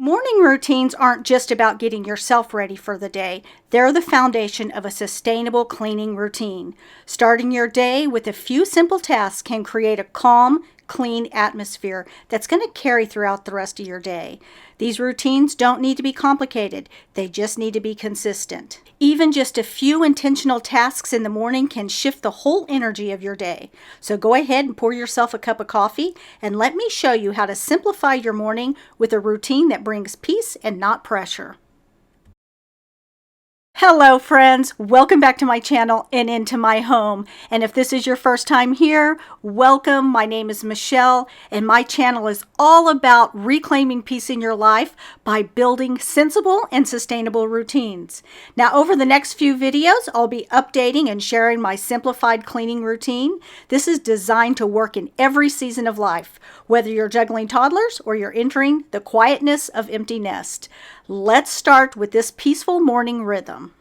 Morning routines aren't just about getting yourself ready for the day. They're the foundation of a sustainable cleaning routine. Starting your day with a few simple tasks can create a calm, clean atmosphere that's going to carry throughout the rest of your day. These routines don't need to be complicated. They just need to be consistent. Even just a few intentional tasks in the morning can shift the whole energy of your day. So go ahead and pour yourself a cup of coffee and let me show you how to simplify your morning with a routine that brings peace and not pressure. Hello friends, welcome back to my channel and into my home. And if this is your first time here, welcome. My name is Michelle and my channel is all about reclaiming peace in your life by building sensible and sustainable routines. Now over the next few videos, I'll be updating and sharing my simplified cleaning routine. This is designed to work in every season of life, whether you're juggling toddlers or you're entering the quietness of empty nest. Let's start with this peaceful morning rhythm.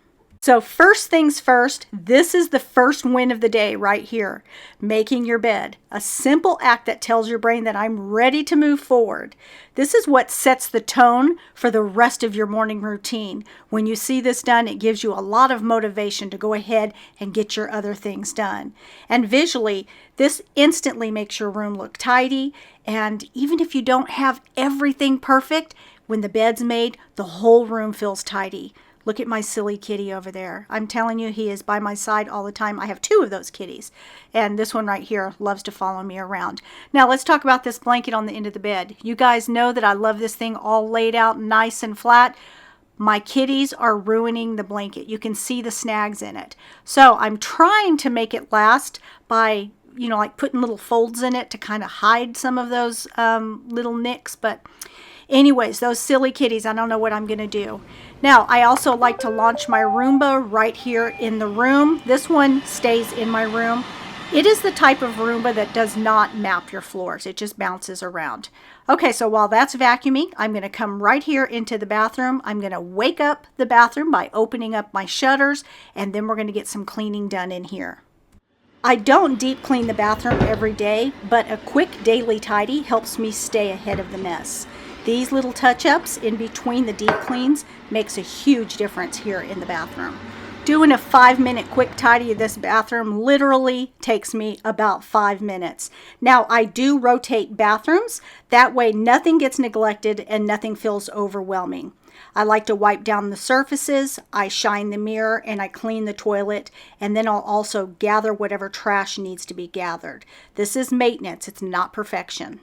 So first things first, this is the first win of the day right here, making your bed. A simple act that tells your brain that I'm ready to move forward. This is what sets the tone for the rest of your morning routine. When you see this done, it gives you a lot of motivation to go ahead and get your other things done. And visually, this instantly makes your room look tidy. And even if you don't have everything perfect, when the bed's made, the whole room feels tidy. Look at my silly kitty over there. I'm telling you, he is by my side all the time. I have two of those kitties. And this one right here loves to follow me around. Now let's talk about this blanket on the end of the bed. You guys know that I love this thing all laid out nice and flat. My kitties are ruining the blanket. You can see the snags in it. So I'm trying to make it last by, like putting little folds in it to kind of hide some of those little nicks. But anyways, those silly kitties, I don't know what I'm going to do. Now, I also like to launch my Roomba right here in the room. This one stays in my room. It is the type of Roomba that does not map your floors. It just bounces around. Okay, so while that's vacuuming, I'm going to come right here into the bathroom. I'm going to wake up the bathroom by opening up my shutters, and then we're going to get some cleaning done in here. I don't deep clean the bathroom every day, but a quick daily tidy helps me stay ahead of the mess. These little touch-ups in between the deep cleans makes a huge difference here in the bathroom. Doing a 5-minute quick tidy of this bathroom literally takes me about 5 minutes. Now, I do rotate bathrooms. That way nothing gets neglected and nothing feels overwhelming. I like to wipe down the surfaces, I shine the mirror, and I clean the toilet, and then I'll also gather whatever trash needs to be gathered. This is maintenance, it's not perfection.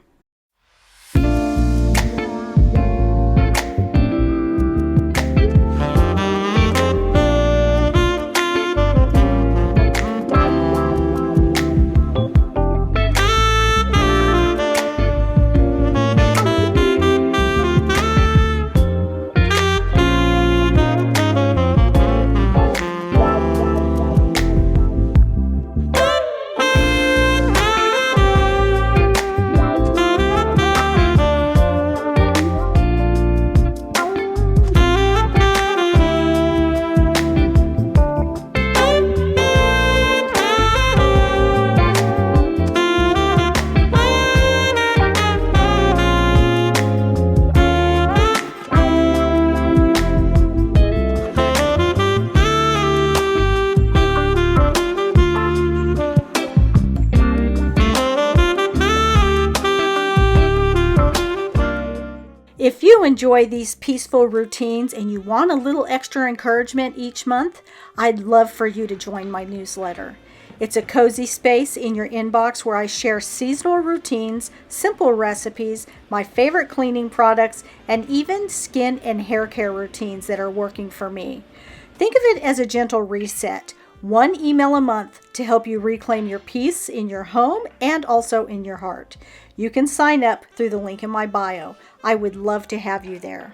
If you enjoy these peaceful routines and you want a little extra encouragement each month, I'd love for you to join my newsletter. It's a cozy space in your inbox where I share seasonal routines, simple recipes, my favorite cleaning products, and even skin and hair care routines that are working for me. Think of it as a gentle reset. One email a month to help you reclaim your peace in your home and also in your heart. You can sign up through the link in my bio. I would love to have you there.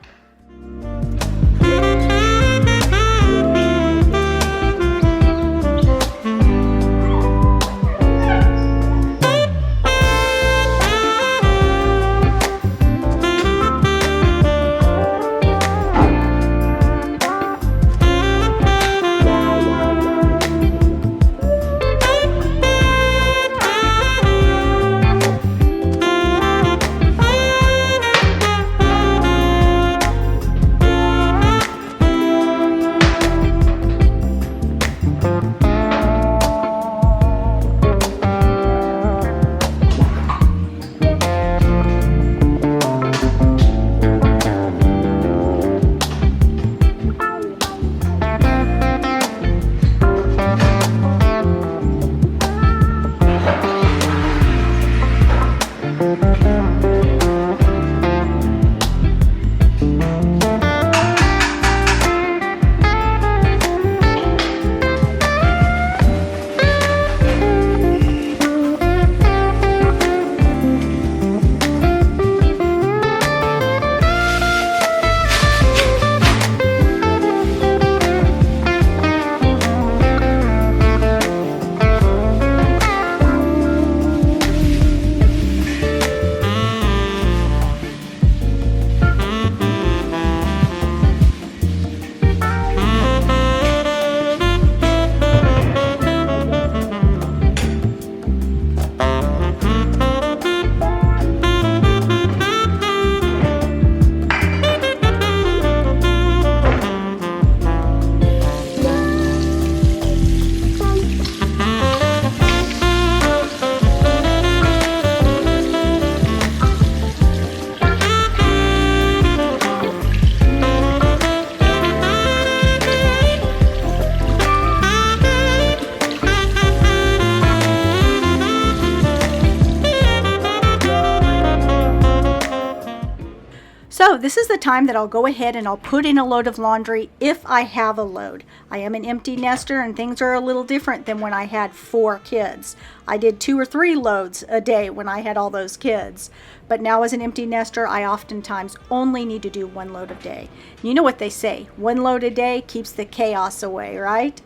time that I'll go ahead and I'll put in a load of laundry if I have a load. I am an empty nester and things are a little different than when I had 4 kids. I did 2 or 3 loads a day when I had all those kids. But now as an empty nester, I oftentimes only need to do 1 load a day. You know what they say, 1 load a day keeps the chaos away, right?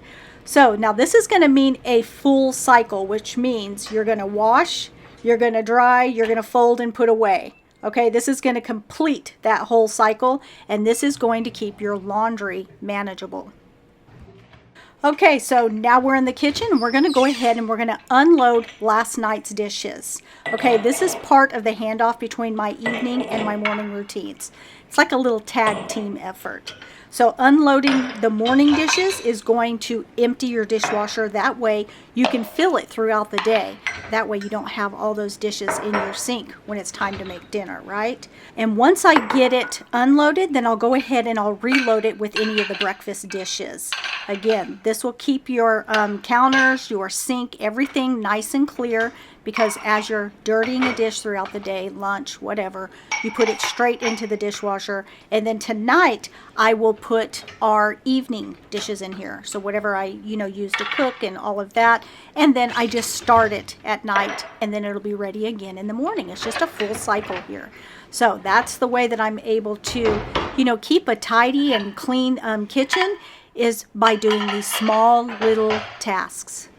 So now this is going to mean a full cycle, which means you're going to wash, you're going to dry, you're going to fold and put away. Okay, this is going to complete that whole cycle, and this is going to keep your laundry manageable. Okay, so now we're in the kitchen and we're going to go ahead and we're going to unload last night's dishes. Okay, this is part of the handoff between my evening and my morning routines. It's like a little tag team effort. So unloading the morning dishes is going to empty your dishwasher. That way you can fill it throughout the day. That way you don't have all those dishes in your sink when it's time to make dinner, right? And once I get it unloaded, then I'll go ahead and I'll reload it with any of the breakfast dishes. Again, this will keep your counters, your sink, everything nice and clear, because as you're dirtying a dish throughout the day, lunch, whatever, you put it straight into the dishwasher. And then tonight I will put our evening dishes in here. So whatever I, use to cook and all of that. And then I just start it at night and then it'll be ready again in the morning. It's just a full cycle here. So that's the way that I'm able to, keep a tidy and clean kitchen, is by doing these small little tasks.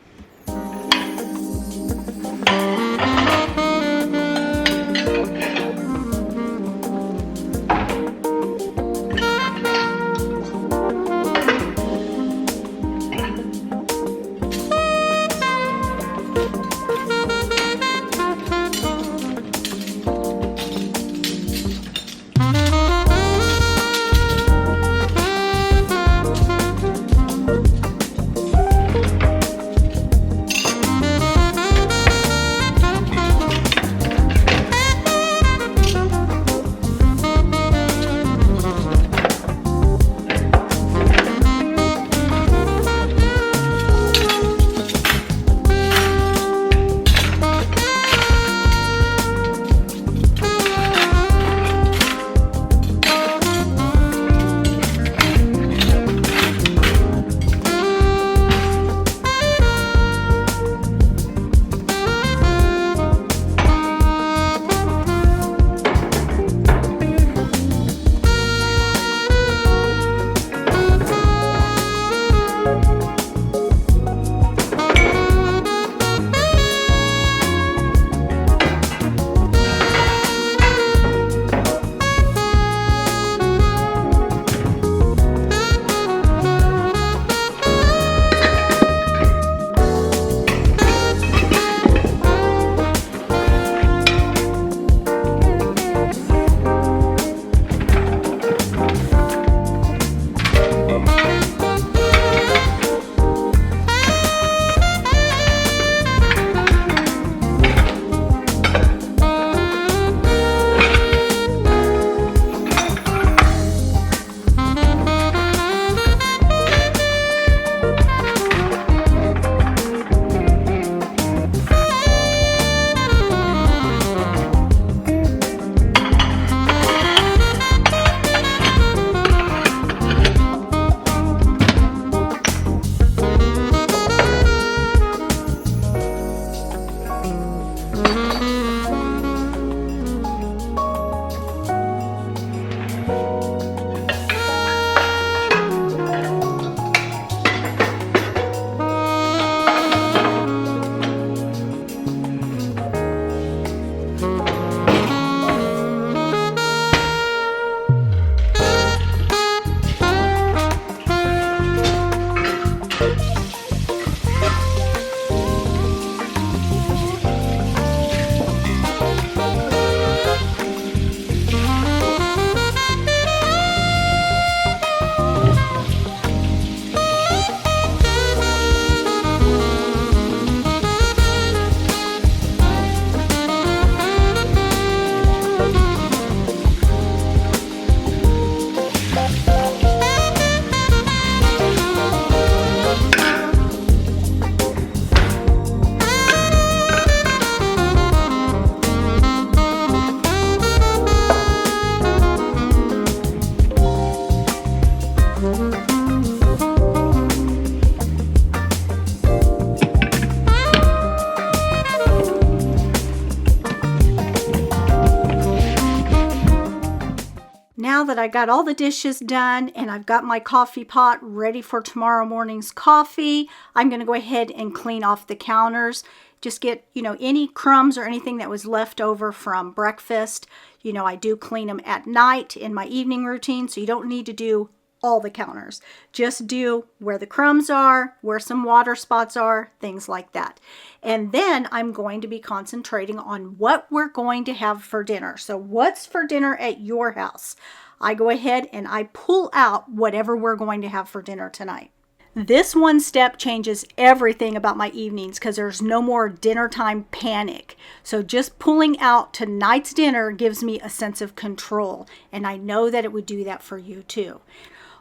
I got all the dishes done and I've got my coffee pot ready for tomorrow morning's coffee, I'm going to go ahead and clean off the counters. Just get, any crumbs or anything that was left over from breakfast. I do clean them at night in my evening routine, so you don't need to do all the counters. Just do where the crumbs are, where some water spots are, things like that. And then I'm going to be concentrating on what we're going to have for dinner. So what's for dinner at your house? I go ahead and I pull out whatever we're going to have for dinner tonight. This one step changes everything about my evenings because there's no more dinner time panic. So just pulling out tonight's dinner gives me a sense of control, and I know that it would do that for you too.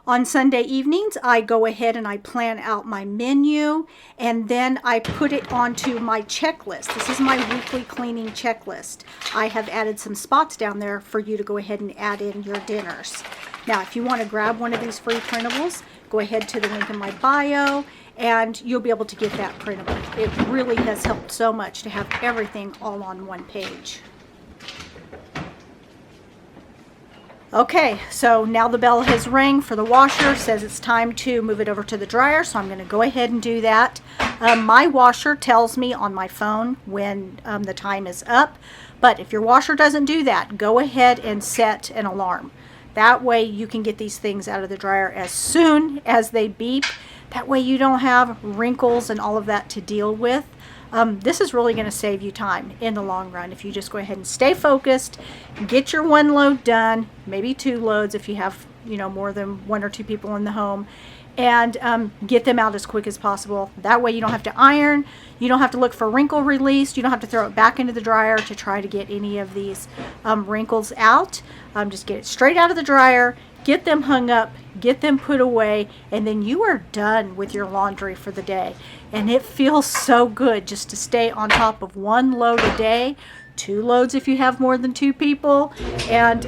On Sunday evenings, I go ahead and I plan out my menu, and then I put it onto my checklist. This is my weekly cleaning checklist. I have added some spots down there for you to go ahead and add in your dinners. Now, if you want to grab one of these free printables, go ahead to the link in my bio, and you'll be able to get that printable. It really has helped so much to have everything all on one page. Okay, so now the bell has rang for the washer, says it's time to move it over to the dryer, so I'm going to go ahead and do that. My washer tells me on my phone when the time is up, but if your washer doesn't do that, go ahead and set an alarm. That way you can get these things out of the dryer as soon as they beep. That way you don't have wrinkles and all of that to deal with. This is really going to save you time in the long run if you just go ahead and stay focused, get your one load done, maybe 2 loads if you have, more than 1 or 2 people in the home, and get them out as quick as possible. That way you don't have to iron, you don't have to look for wrinkle release, you don't have to throw it back into the dryer to try to get any of these wrinkles out. Just get it straight out of the dryer, get them hung up, get them put away, and then you are done with your laundry for the day. And it feels so good just to stay on top of 1 load a day, 2 loads if you have more than 2 people, and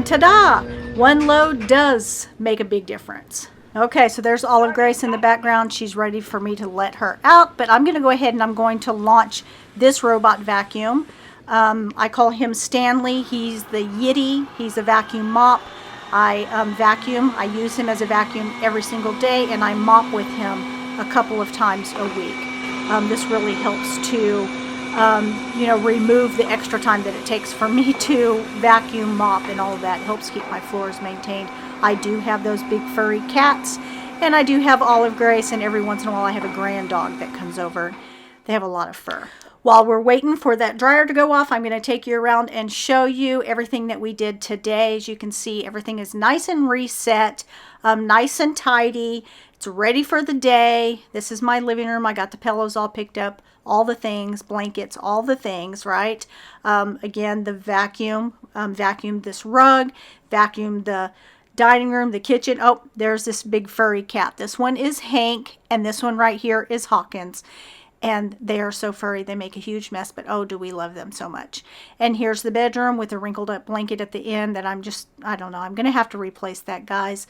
ta-da! 1 load does make a big difference. Okay, so there's Olive Grace in the background. She's ready for me to let her out, but I'm going to go ahead and I'm going to launch this robot vacuum. I call him Stanley. He's the Yeti. He's a vacuum mop. I vacuum. I use him as a vacuum every single day, and I mop with him a couple of times a week. This really helps to, remove the extra time that it takes for me to vacuum, mop, and all of that. It helps keep my floors maintained. I do have those big furry cats, and I do have Olive Grace, and every once in a while I have a grand dog that comes over. They have a lot of fur. While we're waiting for that dryer to go off, I'm going to take you around and show you everything that we did today. As you can see, everything is nice and reset, nice and tidy. It's ready for the day. This is my living room. I got the pillows all picked up, all the things, blankets, all the things, right? Again, the vacuum, vacuumed this rug, vacuumed the dining room, the kitchen. Oh, there's this big furry cat. This one is Hank, and this one right here is Hawkins. And they are so furry, they make a huge mess, but oh, do we love them so much. And here's the bedroom with a wrinkled up blanket at the end that I don't know, I'm going to have to replace that, guys.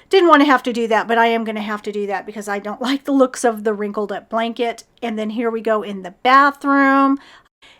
Didn't want to have to do that, but I am going to have to do that because I don't like the looks of the wrinkled up blanket. And then here we go in the bathroom.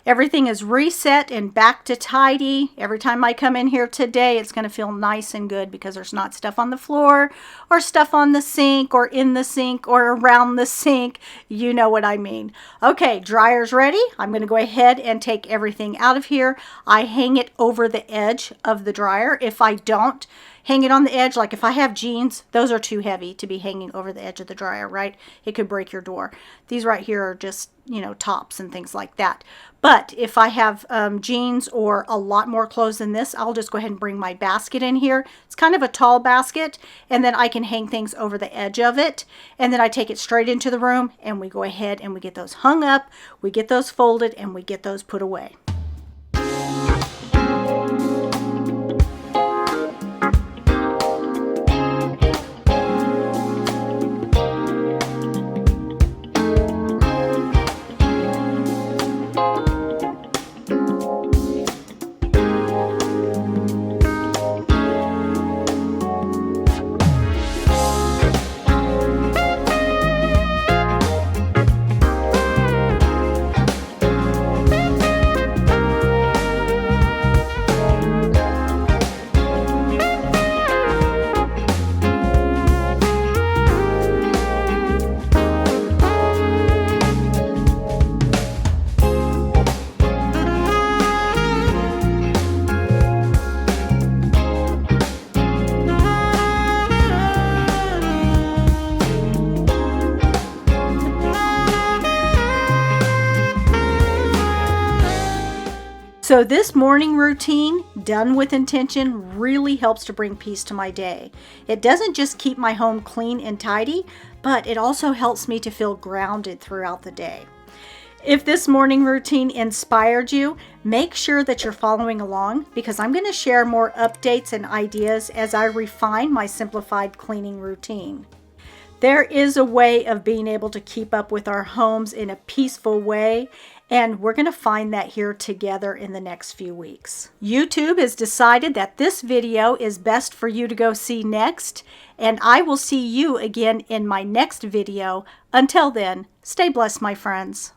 Everything is reset and back to tidy. Every time I come in here today, it's going to feel nice and good because there's not stuff on the floor or stuff on the sink or in the sink or around the sink. You know what I mean. Okay, dryer's ready. I'm going to go ahead and take everything out of here. I hang it over the edge of the dryer. If I don't hang it on the edge, like if I have jeans, those are too heavy to be hanging over the edge of the dryer, right? It could break your door. These right here are just, tops and things like that. But if I have jeans or a lot more clothes than this, I'll just go ahead and bring my basket in here. It's kind of a tall basket, and then I can hang things over the edge of it. And then I take it straight into the room, and we go ahead and we get those hung up, we get those folded, and we get those put away. So this morning routine, done with intention, really helps to bring peace to my day. It doesn't just keep my home clean and tidy, but it also helps me to feel grounded throughout the day. If this morning routine inspired you, make sure that you're following along because I'm going to share more updates and ideas as I refine my simplified cleaning routine. There is a way of being able to keep up with our homes in a peaceful way, and we're going to find that here together in the next few weeks. YouTube has decided that this video is best for you to go see next, and I will see you again in my next video. Until then, stay blessed, my friends.